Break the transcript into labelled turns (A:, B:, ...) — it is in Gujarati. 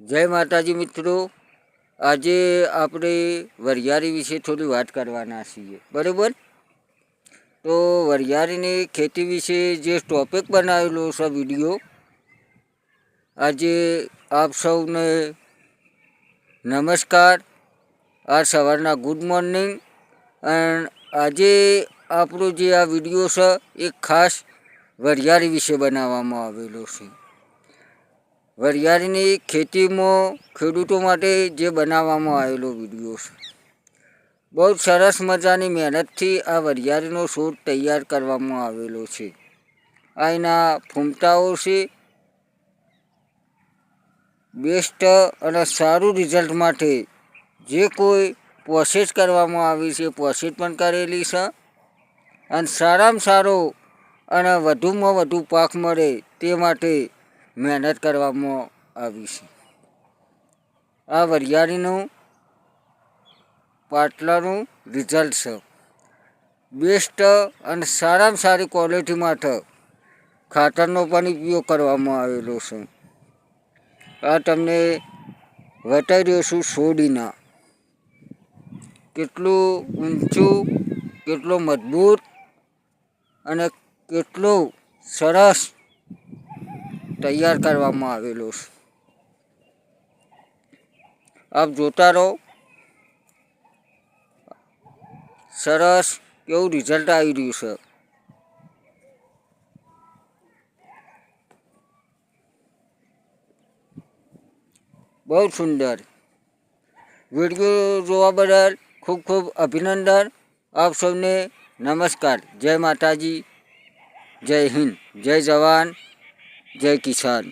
A: જય માતાજી મિત્રો, આજે આપણે વરિયાળી વિશે થોડી વાત કરવાના છીએ, બરાબર? તો વરિયાળીની ખેતી વિશે જે ટોપિક બનાવેલો છે વિડીયો, આજે આપ સૌને નમસ્કાર, આ સવારના ગુડ મોર્નિંગ. અને આજે આપણો જે આ વિડીયો છે એ ખાસ વરિયાળી વિશે બનાવવામાં આવેલો છે. વરિયાળીની ખેતીમાં ખેડૂતો માટે જે બનાવવામાં આવેલો વિડીયો છે, બહુ સરસ મજાની મહેનતથી આ વરિયાળીનો છોડ તૈયાર કરવામાં આવેલો છે. આ એના ફૂમતાઓ છે. બેસ્ટ અને સારું રિઝલ્ટ માટે જે કોઈ પ્રોસેસ કરવામાં આવી છે, પ્રોસેસ પણ કરેલી છે. અને સારામાં સારો અને વધુમાં વધુ પાક મળે તે માટે મહેનત કરવામાં આવી છે. આ વરિયાળીનું પાટલાનું રિઝલ્ટ છે. બેસ્ટ અને સારામાં સારી ક્વોલિટી માટે ખાતરનો પણ ઉપયોગ કરવામાં આવેલો છે. આ તમને બતાવી રહ્યો છું છોડીના કેટલું ઊંચું, કેટલો મજબૂત અને કેટલો સરસ તૈયાર કરવામાં આવેલો છે. આપ જોતા રહો, સરસ કેવું રિઝલ્ટ આવી રહ્યું છે. બહુ સુંદર. વિડીયો જોવા બદલ ખૂબ ખૂબ અભિનંદન. આપ સૌને નમસ્કાર. જય માતાજી, જય હિન્દ, જય જવાન, જય કિસાન.